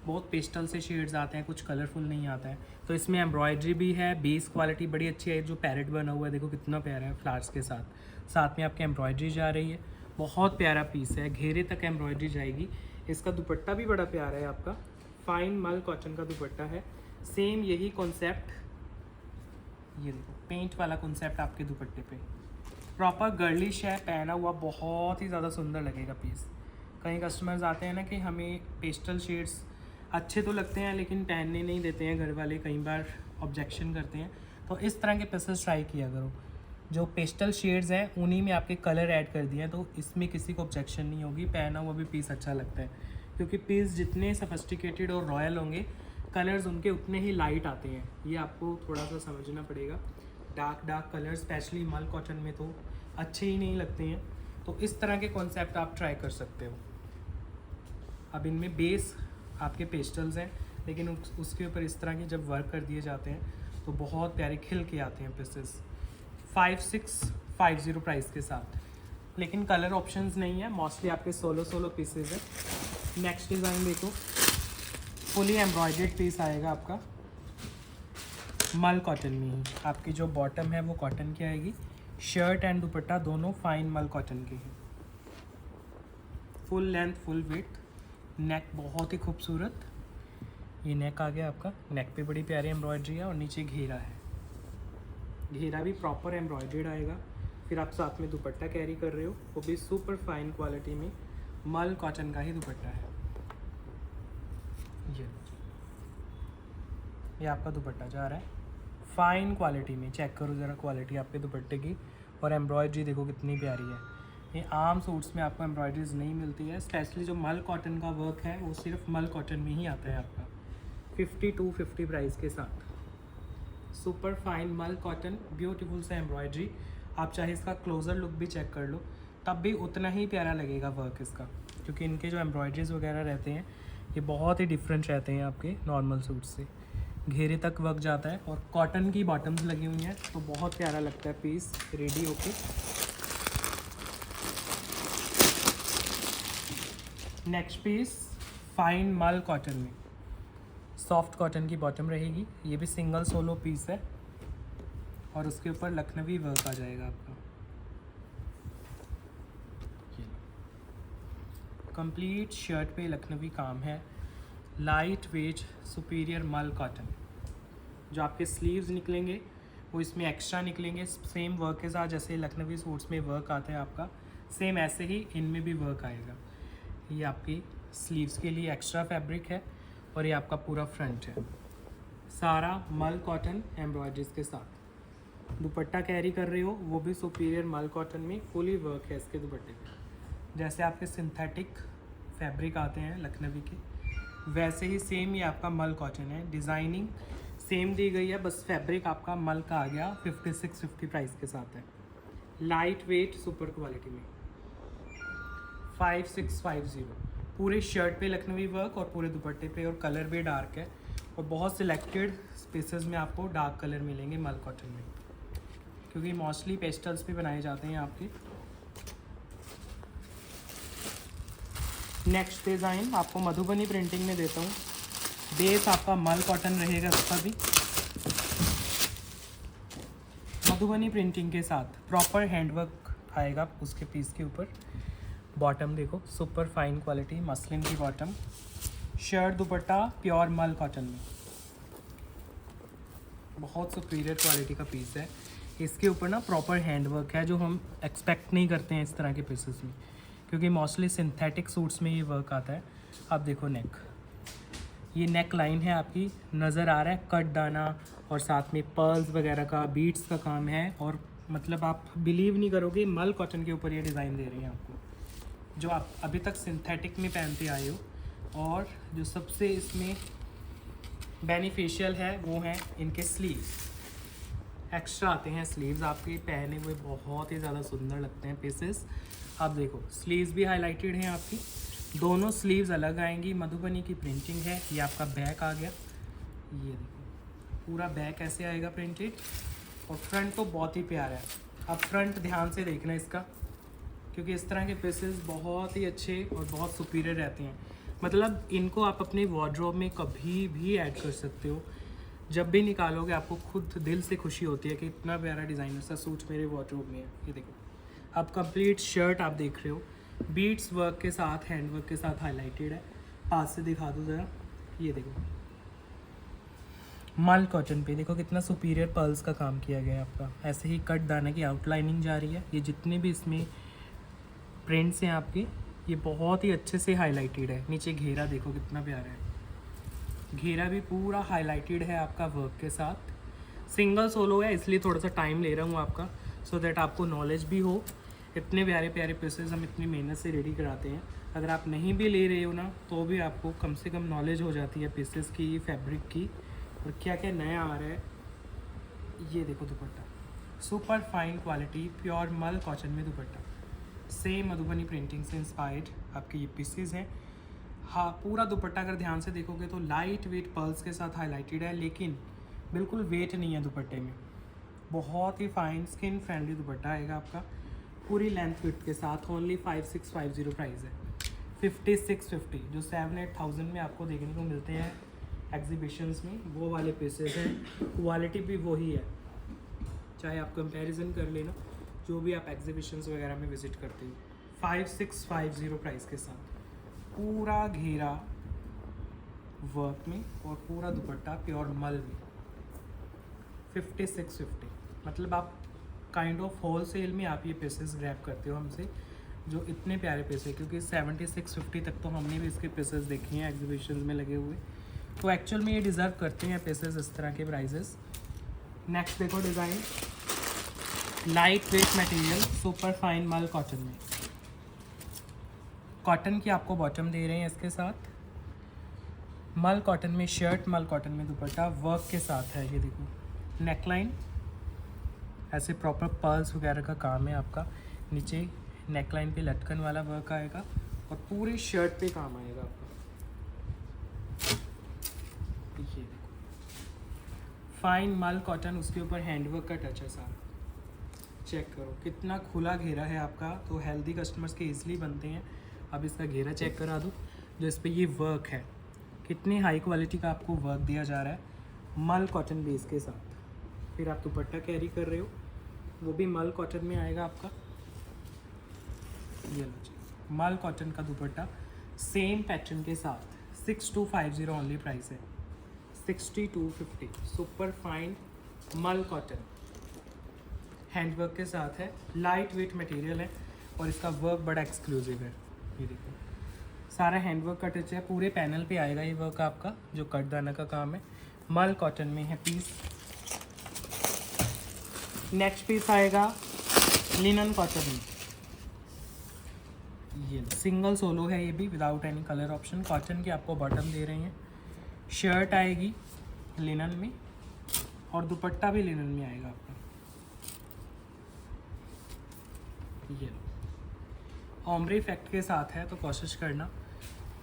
बहुत पेस्टल से शेड्स आते हैं, कुछ कलरफुल नहीं आता है, तो इसमें एम्ब्रॉयडरी भी है। बेस क्वालिटी बड़ी अच्छी है। जो पैरेट बना हुआ है देखो कितना प्यारा है, फ्लावर्स के साथ। साथ में आपकी एम्ब्रॉयडरी जा रही है, बहुत प्यारा पीस है। घेरे तक एम्ब्रॉयडरी जाएगी। इसका दुपट्टा भी बड़ा प्यारा है आपका, फाइन मल कॉटन का दुपट्टा है। सेम यही कॉन्सेप्ट, ये देखो पेंट वाला कॉन्सेप्ट आपके दुपट्टे पे, प्रॉपर गर्लिश है, पहना हुआ बहुत ही ज़्यादा सुंदर लगेगा पीस। कई कस्टमर्स आते हैं ना कि हमें पेस्टल शेड्स अच्छे तो लगते हैं लेकिन पहनने नहीं देते हैं घर वाले, कई बार ऑब्जेक्शन करते हैं, तो इस तरह के पीसेस ट्राई किया करो। जो पेस्टल शेड्स हैं उन्हीं में आपके कलर ऐड कर दिए हैं, तो इसमें किसी को ऑब्जेक्शन नहीं होगी, पहना हुआ भी पीस अच्छा लगता है। क्योंकि पीस जितने सफिस्टिकेटेड और रॉयल होंगे, कलर्स उनके उतने ही लाइट आते हैं, ये आपको थोड़ा सा समझना पड़ेगा। डार्क कलर स्पेशली मल कॉटन में तो अच्छे ही नहीं लगते हैं, तो इस तरह के कॉन्सेप्ट आप ट्राई कर सकते हो। अब इनमें बेस आपके पेस्टल्स हैं, लेकिन उसके ऊपर इस तरह के जब वर्क कर दिए जाते हैं तो बहुत प्यारे खिल के आते हैं पीसेस। 5650 प्राइस के साथ, लेकिन कलर ऑप्शंस नहीं है, मोस्टली आपके 16 पीसेज है। नेक्स्ट डिज़ाइन देखो, फुली एम्ब्रॉयडर्ड पीस आएगा आपका मल कॉटन में ही। आपकी जो बॉटम है वो कॉटन की आएगी, शर्ट एंड दुपट्टा दोनों फाइन मल कॉटन के हैं। फुल लेंथ फुल विड्थ, नेक बहुत ही खूबसूरत, ये नेक आ गया आपका, नेक पे बड़ी प्यारी एम्ब्रॉयडरी है और नीचे घेरा है, घेरा भी प्रॉपर एम्ब्रॉयडर्ड आएगा। फिर आप साथ में दुपट्टा कैरी कर रहे हो, वो भी सुपर फाइन क्वालिटी में मल कॉटन का ही दुपट्टा है। ये आपका दुपट्टा जा रहा है फाइन क्वालिटी में, चेक करो ज़रा क्वालिटी आपके दुपट्टे की, और एम्ब्रॉयडरी देखो कितनी प्यारी है। ये आम सूट्स में आपको एम्ब्रॉयडरीज नहीं मिलती है, स्पेशली जो मल कॉटन का वर्क है वो सिर्फ मल कॉटन में ही आता है आपका। 5250 प्राइस के साथ सुपर फाइन मल कॉटन, ब्यूटीफुल सा एम्ब्रॉयडरी। आप चाहे इसका क्लोज़र लुक भी चेक कर लो, तब भी उतना ही प्यारा लगेगा वर्क इसका, क्योंकि इनके जो एम्ब्रॉयडरीज वगैरह रहते हैं ये बहुत ही डिफरेंट रहते हैं आपके नॉर्मल सूट से। घेरे तक वर्क जाता है और कॉटन की बॉटम्स लगी हुई हैं, तो बहुत प्यारा लगता है पीस रेडी होके। नेक्स्ट पीस फाइन मल कॉटन में, सॉफ्ट कॉटन की बॉटम रहेगी, ये भी सिंगल सोलो पीस है और उसके ऊपर लखनवी वर्क आ जाएगा आपका। कंप्लीट शर्ट पे लखनवी काम है, लाइट वेट सुपीरियर मल कॉटन। जो आपके स्लीव्स निकलेंगे वो इसमें एक्स्ट्रा निकलेंगे, सेम वर्क के साथ जैसे लखनवी सूट्स में वर्क आता है आपका, सेम ऐसे ही इनमें भी वर्क आएगा। ये आपकी स्लीव्स के लिए एक्स्ट्रा फैब्रिक है और ये आपका पूरा फ्रंट है, सारा मल कॉटन एम्ब्रॉयडरीज के साथ। दुपट्टा कैरी कर रहे हो वो भी सुपीरियर मल कॉटन में, फुली वर्क है इसके दुपट्टे पे। जैसे आपके सिंथेटिक फैब्रिक आते हैं लखनवी के, वैसे ही सेम ये आपका मल कॉटन है। डिज़ाइनिंग सेम दी गई है, बस फैब्रिक आपका मल का आ गया। 5650 प्राइस के साथ है, लाइट वेट सुपर क्वालिटी में। 5650 पूरे शर्ट पे लखनवी वर्क और पूरे दुपट्टे पे, और कलर भी डार्क है और बहुत सिलेक्टेड स्पेसेस में आपको डार्क कलर मिलेंगे मल कॉटन में, क्योंकि मोस्टली पेस्टल्स पे बनाए जाते हैं आपके। नेक्स्ट डिज़ाइन आपको मधुबनी प्रिंटिंग में देता हूँ, बेस आपका मल कॉटन रहेगा, उसका भी मधुबनी प्रिंटिंग के साथ प्रॉपर हैंडवर्क आएगा उसके पीस के ऊपर। बॉटम देखो सुपर फाइन क्वालिटी मसलिन की बॉटम, शर्ट दुपट्टा प्योर मल कॉटन में, बहुत सुपीरियर क्वालिटी का पीस है। इसके ऊपर ना प्रॉपर हैंडवर्क है, जो हम एक्सपेक्ट नहीं करते हैं इस तरह के पीसेस में, क्योंकि मोस्टली सिंथेटिक सूट्स में ये वर्क आता है। आप देखो नेक, ये नेक लाइन है आपकी, नज़र आ रहा है कट दाना, और साथ में पर्ल्स वगैरह का बीड्स का काम है, और मतलब आप बिलीव नहीं करोगे मल कॉटन के ऊपर ये डिज़ाइन दे रहे हैं आपको, जो आप अभी तक सिंथेटिक में पहनते आए हो। और जो सबसे इसमें बेनिफिशियल है वो हैं इनके स्लीव्स, एक्स्ट्रा आते हैं स्लीव्स आपके, पहने हुए बहुत ही ज़्यादा सुंदर लगते हैं पीसेस। आप देखो स्लीव्स भी हाईलाइटेड हैं आपकी, दोनों स्लीव्स अलग आएंगी, मधुबनी की प्रिंटिंग है। ये आपका बैक आ गया, ये देखो पूरा बैक ऐसे आएगा प्रिंटेड, और फ्रंट तो बहुत ही प्यारा है। अब फ्रंट ध्यान से देखना इसका, क्योंकि इस तरह के पीसेस बहुत ही अच्छे और बहुत सुपीरियर रहते हैं। मतलब इनको आप अपने वार्डरोब में कभी भी ऐड कर सकते हो, जब भी निकालोगे आपको खुद दिल से खुशी होती है कि इतना प्यारा डिज़ाइनर सा सूट मेरे वार्डरोब में है। ये देखो अब कंप्लीट शर्ट आप देख रहे हो, बीट्स वर्क के साथ हैंड वर्क के साथ हाईलाइटेड है। पास से दिखा दो ज़रा, ये देखो मल कॉटन पे देखो कितना सुपीरियर पर्ल्स का काम किया गया है आपका। ऐसे ही कट दाने की आउटलाइनिंग जा रही है। ये जितने भी इसमें प्रिंट्स हैं आपके, ये बहुत ही अच्छे से हाईलाइटेड है। नीचे घेरा देखो कितना प्यारा है, घेरा भी पूरा हाईलाइटेड है आपका वर्क के साथ। सिंगल सोलो है इसलिए थोड़ा सा टाइम ले रहा हूँ आपका, सो दैट आपको नॉलेज भी हो। इतने प्यारे प्यारे पीसेस हम इतनी मेहनत से रेडी कराते हैं। अगर आप नहीं भी ले रहे हो ना तो भी आपको कम से कम नॉलेज हो जाती है पीसेस की, फैब्रिक की, और क्या क्या नया आ रहा है। ये देखो दुपट्टा, सुपर फाइन क्वालिटी प्योर मल कॉटन में दुपट्टा, सेम मधुबनी प्रिंटिंग से इंस्पायर्ड आपके ये पीसेस हैं। हाँ, पूरा दुपट्टा अगर ध्यान से देखोगे तो लाइट वेट पर्ल्स के साथ हाईलाइटेड है, लेकिन बिल्कुल वेट नहीं है दुपट्टे में। बहुत ही फाइन स्किन फ्रेंडली दुपट्टा आएगा आपका, पूरी लेंथ विड्थ के साथ। ओनली 5650 प्राइस है, 5650, जो 7-8 थाउजेंड में आपको देखने को मिलते हैं एग्जीबिशंस में, वो वाले पीसेस हैं। क्वालिटी भी वही है, चाहे आप कंपैरिजन कर लेना जो भी आप एग्जीबिशंस वगैरह में विज़िट करते हो। 5650 प्राइस के साथ पूरा घेरा वर्क में और पूरा दुपट्टा प्योर मल में 5650। मतलब आप काइंड ऑफ होल सेल में आप ये पीसेस ग्रैब करते हो हमसे, जो इतने प्यारे पीसे, क्योंकि 7650 तक तो हमने भी इसके पीसेस देखे हैं एग्जीबिशन में लगे हुए, तो एक्चुअल में ये डिज़र्व करते हैं पीसेस इस तरह के प्राइजेस। नेक्स्ट देखो design, light weight material super fine मल कॉटन में, कॉटन की आपको बॉटम दे रहे हैं इसके साथ, मल कॉटन में शर्ट, मल कॉटन में दुपट्टा, वर्क के साथ है। ये देखो नेकलाइन, ऐसे प्रॉपर पर्ल्स वगैरह का काम है आपका। नीचे नेकलाइन पे लटकन वाला वर्क आएगा और पूरे शर्ट पे काम आएगा आपका। ये देखो फाइन मल कॉटन, उसके ऊपर हैंडवर्क का टच है सारा। चेक करो कितना खुला घेरा है आपका, तो हेल्दी कस्टमर्स के इजीली बनते हैं। अब इसका घेरा चेक करा दो, जो इस पर ये वर्क है, कितनी हाई क्वालिटी का आपको वर्क दिया जा रहा है मल कॉटन बेस के साथ। फिर आप दुपट्टा कैरी कर रहे हो, वो भी मल कॉटन में आएगा आपका। ये लो जी, मल कॉटन का दुपट्टा सेम पैटर्न के साथ 6250 ओनली प्राइस है, 6250। सुपर फाइन मल कॉटन हैंडवर्क के साथ है, लाइट वेट मटेरियल है और इसका वर्क बड़ा एक्सक्लूसिव है। ये देखो सारा हैंडवर्क का टच है, पूरे पैनल पे आएगा ये वर्क आपका, जो कट दाना का काम है। मल कॉटन में है पीस। नेक्स्ट पीस आएगा लिनन कॉटन में, ये सिंगल सोलो है, ये भी without any colour option. Cotton की आपको बॉटम दे रहे हैं, शर्ट आएगी लिनन में और दुपट्टा भी लिनन में आएगा आपका। ये ऑम्ब्रे इफेक्ट के साथ है, तो कोशिश करना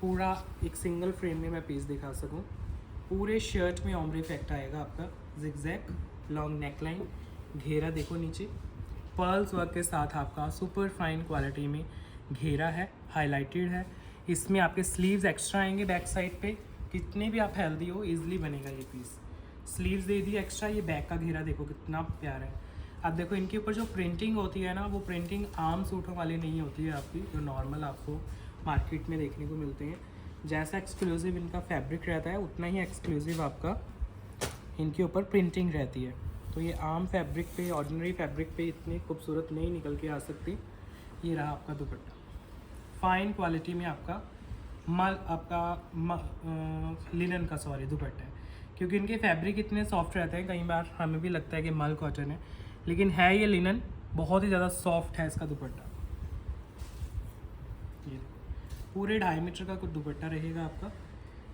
पूरा एक सिंगल फ्रेम में मैं पीस दिखा सकूं। पूरे शर्ट में ऑम्ब्रे इफेक्ट आएगा आपका, जिगजैग लॉन्ग नेकलाइन, घेरा देखो नीचे, पर्ल्स वर्क के साथ आपका सुपर फाइन क्वालिटी में घेरा है, हाईलाइटेड है। इसमें आपके स्लीव्स एक्स्ट्रा आएंगे बैक साइड पे, कितने भी आप हेल्दी हो इजीली बनेगा ये पीस। स्लीव्स दे दी एक्स्ट्रा। ये बैक का घेरा देखो कितना प्यारा है। अब देखो इनके ऊपर जो प्रिंटिंग होती है ना, वो प्रिंटिंग आम सूटों वाली नहीं होती है आपकी, जो नॉर्मल आपको मार्केट में देखने को मिलते हैं। जैसा एक्सक्लूसिव इनका फैब्रिक रहता है, उतना ही एक्सक्लूसिव आपका इनके ऊपर प्रिंटिंग रहती है। तो ये आम फैब्रिक पे, ऑर्डिनरी फैब्रिक पे इतनी खूबसूरत नहीं निकल के आ सकती। ये रहा आपका दुपट्टा, फाइन क्वालिटी में आपका लिनन का दुपट्टा है, क्योंकि इनके फैब्रिक इतने सॉफ्ट रहते हैं, कई बार हमें भी लगता है कि मल कॉटन है, लेकिन है ये लिनन, बहुत ही ज़्यादा सॉफ्ट है इसका दुपट्टा। ये पूरे 2.5 मीटर का कुछ दुपट्टा रहेगा आपका,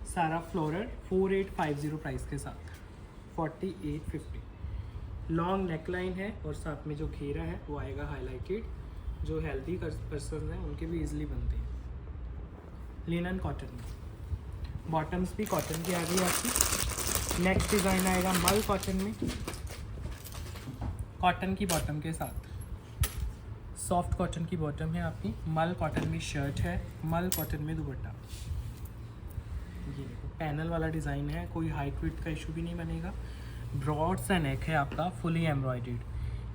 सारा फ्लोरल, 4850 प्राइस के साथ, 4850। लॉन्ग नेकलाइन है और साथ में जो घेरा है वो आएगा हाईलाइटेड, जो हेल्दी पर्सन हैं उनके भी इजीली बनते हैं। लिनन कॉटन में बॉटम्स भी कॉटन की आ गई आपकी। नेक्स्ट डिज़ाइन आएगा मल कॉटन में, कॉटन की बॉटम के साथ, सॉफ्ट कॉटन की बॉटम है आपकी, मल कॉटन में शर्ट है, मल कॉटन में दुपट्टा। ये देखो पैनल वाला डिज़ाइन है, कोई हाइट वेट का इशू भी नहीं बनेगा। ब्रॉड सा नेक है आपका, fully embroidered,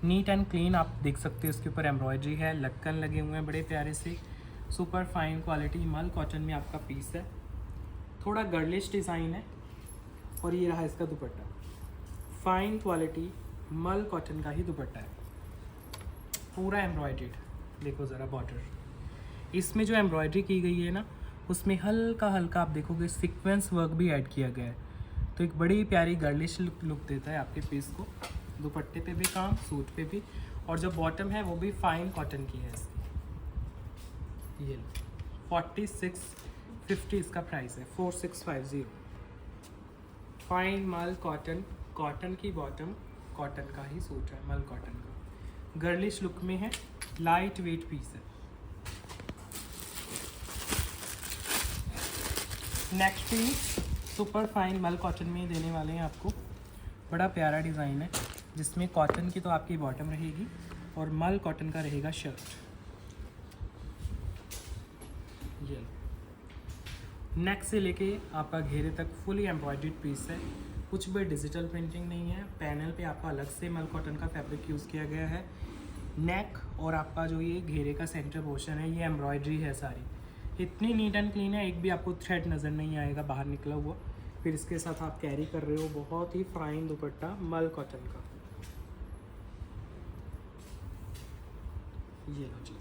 neat and clean. आप देख सकते हो इसके ऊपर एम्ब्रॉयडरी है, लटकन लगे हुए हैं बड़े प्यारे से। सुपर फाइन क्वालिटी मल कॉटन में आपका पीस है, थोड़ा गर्लिश डिज़ाइन है और ये रहा इसका दुपट्टा। फाइन क्वालिटी मल कॉटन का ही दुपट्टा है, पूरा एम्ब्रॉयड्रीड। देखो ज़रा बॉर्डर, इसमें जो एम्ब्रॉयड्री की गई है ना, उसमें हल्का हल्का आप देखोगे सीक्वेंस वर्क भी ऐड किया गया है, तो एक बड़ी प्यारी गर्लिश लुक देता है आपके पीस को। दुपट्टे पे भी काम, सूट पे भी, और जो बॉटम है वो भी फाइन कॉटन की है इसकी। ये 4650 इसका प्राइस है, 4650। फाइन मल कॉटन, कॉटन की बॉटम, कॉटन का ही सूट है, मल कॉटन का, गर्लिश लुक में है, लाइट वेट पीस है। नेक्स्ट पीस सुपर फाइन मल कॉटन में ही देने वाले हैं आपको। बड़ा प्यारा डिज़ाइन है, जिसमें कॉटन की तो आपकी बॉटम रहेगी और मल कॉटन का रहेगा शर्ट। ये नेक से लेके आपका घेरे तक फुली एम्ब्रॉयडर्ड पीस है, कुछ भी डिजिटल प्रिंटिंग नहीं है। पैनल पे आपका अलग से मल कॉटन का फैब्रिक यूज़ किया गया है। नेक और आपका जो ये घेरे का सेंटर पोर्शन है, ये एम्ब्रॉयडरी है सारी, इतनी नीट एंड क्लीन है, एक भी आपको थ्रेड नज़र नहीं आएगा बाहर निकला हुआ। फिर इसके साथ आप कैरी कर रहे हो बहुत ही फाइन दुपट्टा मल कॉटन का। ये लो जी,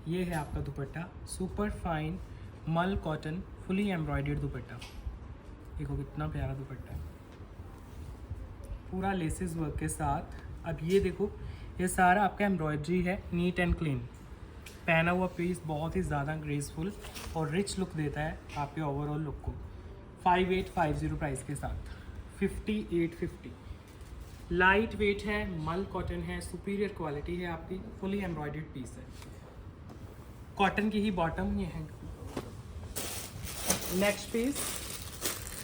ये है आपका दुपट्टा, सुपर फाइन मल कॉटन फुली एम्ब्रॉयडर्ड दुपट्टा। देखो कितना प्यारा दुपट्टा है, पूरा लेसेस वर्क के साथ। अब ये देखो, ये सारा आपका एम्ब्रॉयडरी है, नीट एंड क्लीन। पहना हुआ पीस बहुत ही ज़्यादा ग्रेसफुल और रिच लुक देता है आपके ओवरऑल लुक को। 5850 प्राइस के साथ, 5850। लाइट वेट है, मल कॉटन है, सुपीरियर क्वालिटी है आपकी, फुली एम्ब्रॉयडर्ड पीस है, कॉटन की ही बॉटम ये है। नेक्स्ट पीस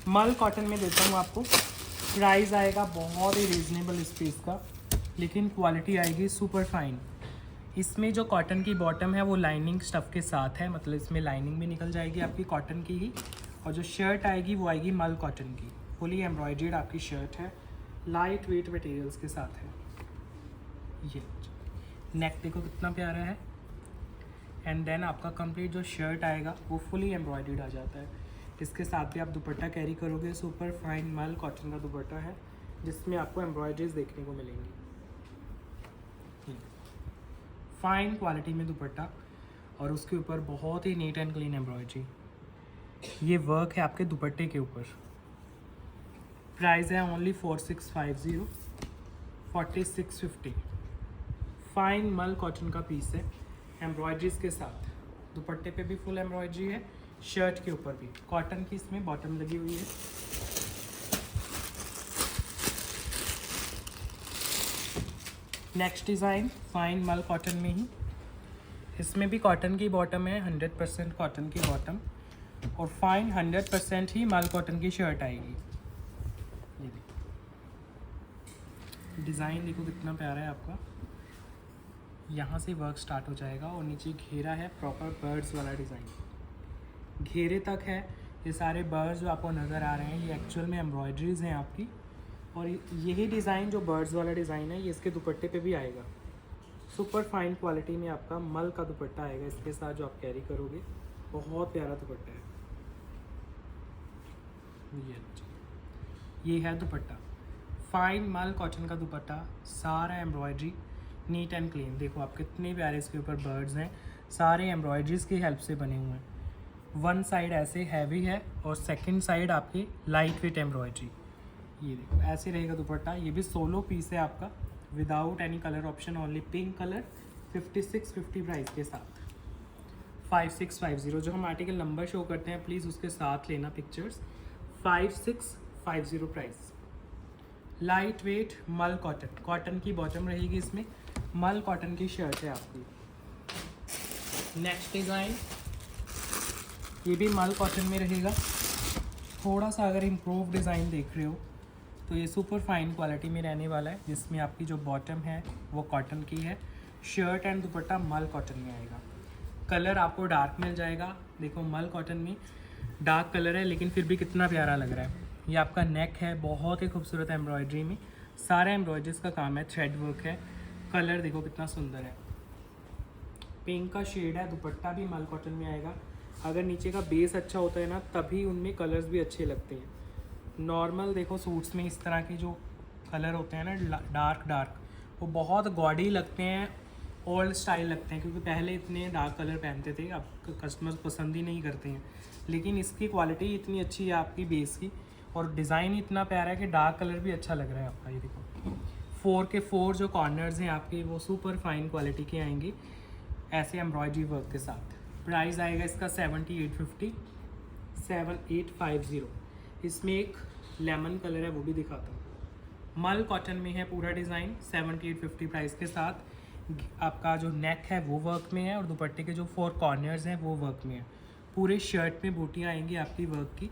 मल कॉटन में देता हूँ आपको। प्राइस आएगा बहुत ही रीज़नेबल इस पीस का, लेकिन क्वालिटी आएगी सुपर फाइन। इसमें जो कॉटन की बॉटम है वो लाइनिंग स्टफ़ के साथ है, मतलब इसमें लाइनिंग भी निकल जाएगी आपकी कॉटन की ही, और जो शर्ट आएगी वो आएगी मल कॉटन की, फुली एम्ब्रॉयडर्ड आपकी शर्ट है, लाइट वेट मटेरियल्स के साथ है। ये नेक देखो कितना प्यारा है, एंड देन आपका कंप्लीट जो शर्ट आएगा वो फुली एम्ब्रॉयडर्ड आ जाता है। इसके साथ भी आप दुपट्टा कैरी करोगे, सुपर फाइन मल कॉटन का दुपट्टा है, जिसमें आपको एम्ब्रॉयडरीज देखने को मिलेंगी। फाइन क्वालिटी में दुपट्टा, और उसके ऊपर बहुत ही नीट एंड क्लीन एम्ब्रॉयडरी। ये वर्क है आपके दुपट्टे के ऊपर। प्राइस है ओनली 4650, 4650। फाइन मल कॉटन का पीस है, एम्ब्रॉयडरीज के साथ। दुपट्टे पे भी फुल एम्ब्रॉयडरी है, शर्ट के ऊपर भी कॉटन की इसमें बॉटम लगी हुई है। नेक्स्ट डिज़ाइन फाइन मल कॉटन में ही, इसमें भी कॉटन की बॉटम है, 100% कॉटन की बॉटम, और फाइन 100% ही मल कॉटन की शर्ट आएगी। ये देखो डिज़ाइन, देखो कितना प्यारा है आपका। यहाँ से वर्क स्टार्ट हो जाएगा और नीचे घेरा है, प्रॉपर बर्ड्स वाला डिज़ाइन घेरे तक है। ये सारे बर्ड्स जो आपको नज़र आ रहे हैं ये एक्चुअल में एम्ब्रॉयडरीज हैं आपकी, और यही डिज़ाइन जो बर्ड्स वाला डिज़ाइन है ये इसके दुपट्टे पे भी आएगा। सुपर फाइन क्वालिटी में आपका मल का दुपट्टा आएगा इसके साथ, जो आप कैरी करोगे। बहुत प्यारा दुपट्टा है। ये है दुपट्टा, फाइन मल कॉटन का दुपट्टा, सारा एम्ब्रॉयडरी, नीट एंड क्लीन। देखो आप कितने प्यारे इसके ऊपर बर्ड्स हैं, सारे एम्ब्रॉयडरीज की हेल्प से बने हुए हैं। वन साइड ऐसे हैवी है और सेकंड साइड आपकी लाइट वेट एम्ब्रॉयडरी। ये देखो ऐसे रहेगा दुपट्टा। ये भी सोलो पीस है आपका, without any colour option, only pink colour, 5650 price के साथ, 5650। जो हम आर्टिकल नंबर शो करते हैं प्लीज़ उसके साथ लेना पिक्चर्स। 5650 प्राइस। लाइट वेट मल कॉटन, कॉटन की बॉटम रहेगी इसमें, मल कॉटन की शर्ट है आपकी। नेक्स्ट डिज़ाइन ये भी मल कॉटन में रहेगा। थोड़ा सा अगर इम्प्रूव डिज़ाइन देख रहे हो तो ये सुपर फाइन क्वालिटी में रहने वाला है, जिसमें आपकी जो बॉटम है वो कॉटन की है, शर्ट एंड दुपट्टा मल कॉटन में आएगा। कलर आपको डार्क मिल जाएगा। देखो मल कॉटन में डार्क कलर है लेकिन फिर भी कितना प्यारा लग रहा है। ये आपका नेक है, बहुत ही खूबसूरत एम्ब्रॉयडरी में, सारा एम्ब्रॉयडरीज का काम है, थ्रेड वर्क है। कलर देखो कितना सुंदर है, पिंक का शेड है। दुपट्टा भी मल कॉटन में आएगा। अगर नीचे का बेस अच्छा होता है ना तभी उनमें कलर्स भी अच्छे लगते हैं। नॉर्मल देखो सूट्स में इस तरह के जो कलर होते हैं ना डार्क डार्क, वो बहुत गॉडी लगते हैं, ओल्ड स्टाइल लगते हैं, क्योंकि पहले इतने डार्क कलर पहनते थे, अब कस्टमर्स पसंद ही नहीं करते हैं। लेकिन इसकी क्वालिटी इतनी अच्छी है आपकी बेस की, और डिज़ाइन इतना प्यारा है कि डार्क कलर भी अच्छा लग रहा है आपका। ये देखो 4 के 4 जो कॉर्नर्स हैं आपके वो सुपर फाइन क्वालिटी के आएंगे ऐसे एम्ब्रॉयडरी वर्क के साथ। प्राइस आएगा इसका 7850। इसमें एक लेमन कलर है, वो भी दिखाता हूँ। मल कॉटन में है पूरा डिज़ाइन, 7850 प्राइस के साथ। आपका जो नेक है वो वर्क में है, और दुपट्टे के जो 4 कॉर्नर्स हैं वो वर्क में है। पूरे शर्ट में बूटियाँ आएंगी आपकी वर्क की,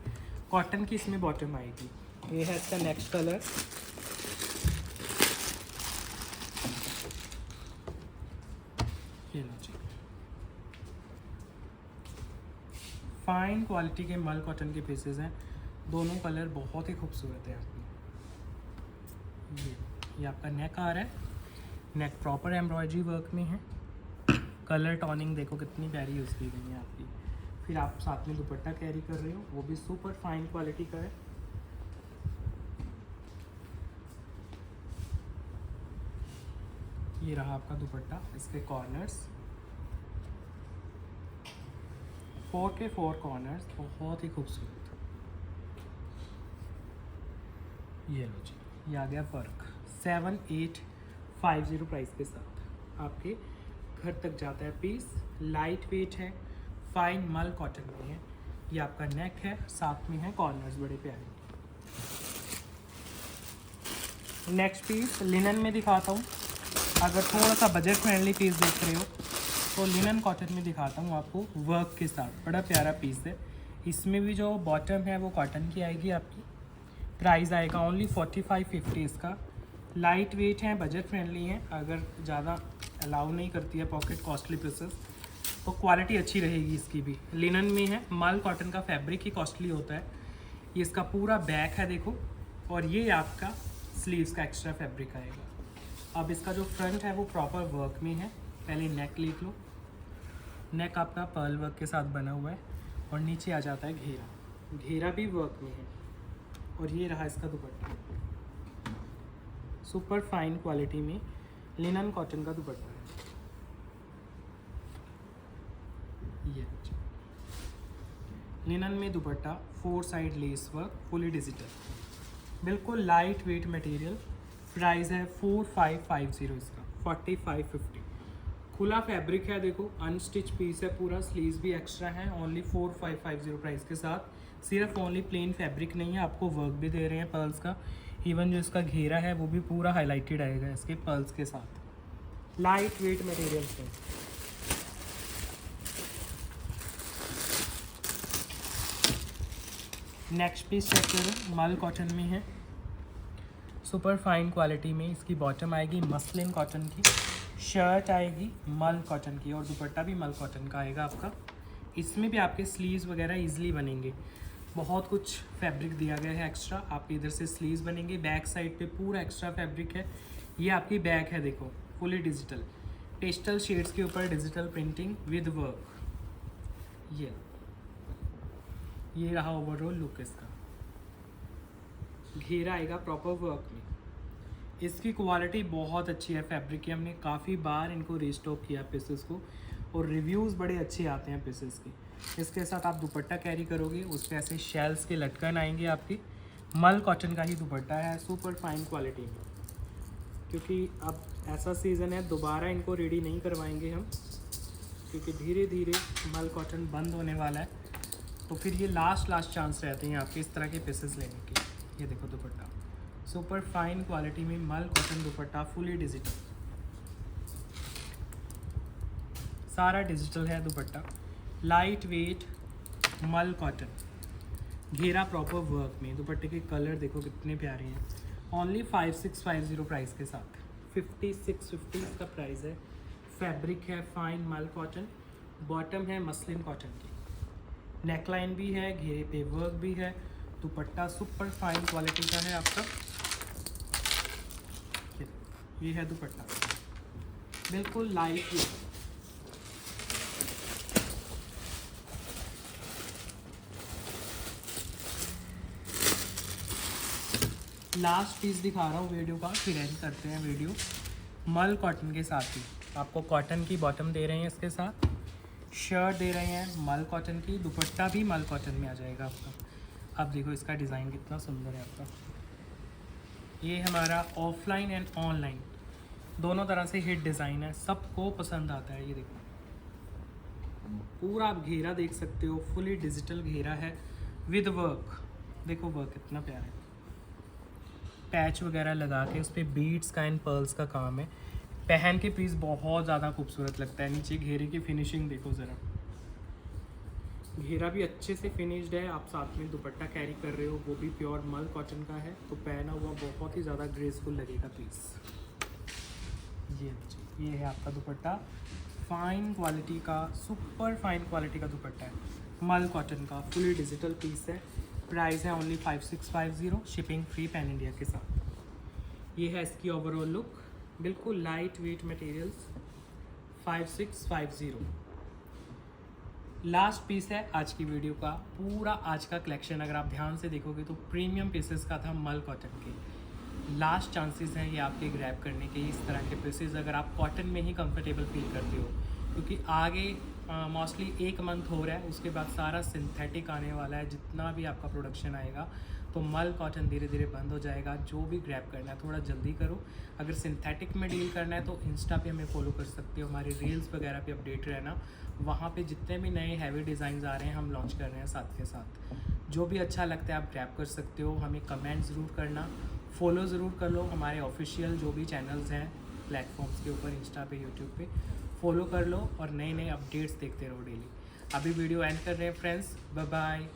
कॉटन की इसमें बॉटम आएगी। ये है इसका नेक्स्ट कलर। ये लो जी, फाइन क्वालिटी के मल कॉटन के पीसेस हैं, दोनों कलर बहुत ही खूबसूरत है आपकी। ये आपका नेक आ रहा है, नेक प्रॉपर एम्ब्रॉयडरी वर्क में है। कलर टोनिंग देखो कितनी प्यारी यूज़ की गई है आपकी। फिर आप साथ में दुपट्टा कैरी कर रहे हो, वो भी सुपर फाइन क्वालिटी का है। ये रहा आपका दुपट्टा, इसके कॉर्नर्स 4 के 4 कॉर्नर्स, बहुत ही खूबसूरत। ये लो जी, ये आ गया वर्क 7850 प्राइस के साथ। आपके घर तक जाता है पीस, लाइट वेट है, फाइन मल कॉटन में है। ये आपका नेक है, साथ में है कॉर्नर्स बड़े प्यारे। नेक्स्ट पीस लिनन में दिखाता हूँ। अगर थोड़ा सा बजट फ्रेंडली पीस देख रहे हो तो लिनन कॉटन में दिखाता हूँ आपको, वर्क के साथ। बड़ा प्यारा पीस है। इसमें भी जो बॉटम है वो कॉटन की आएगी आपकी। प्राइस आएगा ओनली 4550 इसका। लाइट वेट है, बजट फ्रेंडली है। अगर ज़्यादा अलाउ नहीं करती है पॉकेट कॉस्टली पीसेस, तो क्वालिटी अच्छी रहेगी इसकी भी। लिनन में है, मल कॉटन का फैब्रिक ही कॉस्टली होता है। ये इसका पूरा बैक है देखो, और ये आपका स्लीव्स का एक्स्ट्रा फैब्रिक आएगा। अब इसका जो फ्रंट है वो प्रॉपर वर्क में है। पहले नेक लिख लो। नेक आपका पर्ल वर्क के साथ बना हुआ है, और नीचे आ जाता है घेरा। घेरा भी वर्क में है, और ये रहा इसका दुपट्टा, सुपर फाइन क्वालिटी में लिनन कॉटन का दुपट्टा है। ये लिनन में दुपट्टा, 4 side lace work, fully digital, बिल्कुल लाइट वेट मटेरियल। प्राइस है 4550 इसका, 4550। खुला फैब्रिक है देखो, अनस्टिच पीस है पूरा, स्लीव्स भी एक्स्ट्रा हैं। ओनली 4550 प्राइस के साथ। सिर्फ ओनली प्लेन फैब्रिक नहीं है, आपको वर्क भी दे रहे हैं पर्ल्स का। इवन जो इसका घेरा है वो भी पूरा हाईलाइटेड आएगा इसके पर्ल्स के साथ। लाइट वेट मटेरियल है। नेक्स्ट पीस चेक करो, मल कॉटन में है, सुपर फाइन क्वालिटी में। इसकी बॉटम आएगी मसलिन कॉटन की, शर्ट आएगी मल कॉटन की, और दुपट्टा भी मल कॉटन का आएगा आपका। इसमें भी आपके स्लीव्स वगैरह इजीली बनेंगे। बहुत कुछ फैब्रिक दिया गया है एक्स्ट्रा, आपके इधर से स्लीव्स बनेंगे। बैक साइड पे पूरा एक्स्ट्रा फैब्रिक है। ये आपकी बैक है देखो, फुली डिजिटल, पेस्टल शेड्स के ऊपर डिजिटल प्रिंटिंग विद वर्क। ये रहा ओवरऑल लुक इसका। घेरा आएगा प्रॉपर वर्क में। इसकी क्वालिटी बहुत अच्छी है फैब्रिक की। हमने काफ़ी बार इनको रीस्टॉक किया पीसेस को, और रिव्यूज़ बड़े अच्छे आते हैं पीसेस की। इसके साथ आप दुपट्टा कैरी करोगे, उस पर ऐसे शेल्स के लटकन आएंगे आपकी। मल कॉटन का ही दुपट्टा है, सुपर फाइन क्वालिटी में। क्योंकि अब ऐसा सीज़न है, दोबारा इनको रेडी नहीं करवाएंगे हम, क्योंकि धीरे धीरे मल कॉटन बंद होने वाला है। तो फिर ये लास्ट चांस रहते हैं आपके इस तरह के पीसेस लेने के। ये देखो दुपट्टा, सुपर फाइन क्वालिटी में मल कॉटन दुपट्टा, फुली डिजिटल, सारा डिजिटल है दुपट्टा। लाइट वेट मल कॉटन, घेरा प्रॉपर वर्क में। दुपट्टे के कलर देखो कितने प्यारे हैं। ओनली 5650 प्राइस के साथ, 5650 इसका प्राइस है। फैब्रिक है फाइन मल कॉटन, बॉटम है मसलिन कॉटन की, नेकलाइन भी है, घेरे पे वर्क भी है। दुपट्टा सुपर फाइन क्वालिटी का है आपका। ये है दुपट्टा, बिल्कुल लाइट वेट। लास्ट पीस दिखा रहा हूँ वीडियो का, फिर एंड करते हैं वीडियो। मल कॉटन के साथ ही आपको कॉटन की बॉटम दे रहे हैं, इसके साथ शर्ट दे रहे हैं मल कॉटन की, दुपट्टा भी मल कॉटन में आ जाएगा आपका। अब देखो इसका डिज़ाइन कितना सुंदर है आपका। ये हमारा ऑफलाइन एंड ऑनलाइन दोनों तरह से हिट डिज़ाइन है, सबको पसंद आता है। ये देखो पूरा आप घेरा देख सकते हो, फुली डिजिटल घेरा है विद वर्क। देखो वर्क कितना प्यारा है, पैच वगैरह लगा के उस पर बीड्स का एंड पर्ल्स का काम है। पहन के पीस बहुत ज़्यादा खूबसूरत लगता है। नीचे घेरे की फिनिशिंग देखो ज़रा, घेरा भी अच्छे से फिनिश्ड है। आप साथ में दुपट्टा कैरी कर रहे हो, वो भी प्योर मल कॉटन का है, तो पहना हुआ बहुत ही ज़्यादा ग्रेसफुल लगेगा पीस। ये है आपका दुपट्टा, फाइन क्वालिटी का, सुपर फाइन क्वालिटी का दुपट्टा है, मल कॉटन का, फुली डिजिटल पीस है। प्राइस है only 5650, shipping free pan India के साथ। ये है इसकी ओवरऑल लुक, बिल्कुल light weight materials. 5650 last piece है आज की वीडियो का। पूरा आज का कलेक्शन अगर आप ध्यान से देखोगे तो प्रीमियम पीसेस का था, मल कॉटन के। लास्ट चांसेस हैं ये आपके ग्रैब करने के इस तरह के पीसेस, अगर आप कॉटन में ही कंफर्टेबल फील करते हो, क्योंकि आगे मोस्टली 1 मंथ हो रहा है, उसके बाद सारा सिंथेटिक आने वाला है। जितना भी आपका प्रोडक्शन आएगा तो मल कॉटन धीरे धीरे बंद हो जाएगा। जो भी ग्रैब करना है थोड़ा जल्दी करो। अगर सिंथेटिक में डील करना है तो इंस्टा पे हमें फॉलो कर सकते हो, हमारी रील्स वगैरह पे अपडेट रहना। वहाँ पे जितने भी नए हैवी डिज़ाइन आ रहे हैं हम लॉन्च कर रहे हैं साथ के साथ। जो भी अच्छा लगता है आप ग्रैब कर सकते हो। हमें कमेंट ज़रूर करना, फॉलो ज़रूर कर लो हमारे ऑफिशियल जो भी चैनल्स हैं प्लेटफॉर्म्स के ऊपर, इंस्टा पे, यूट्यूब पे फॉलो कर लो और नए नए अपडेट्स देखते रहो डेली। अभी वीडियो एंड कर रहे हैं फ्रेंड्स, बाय बाय।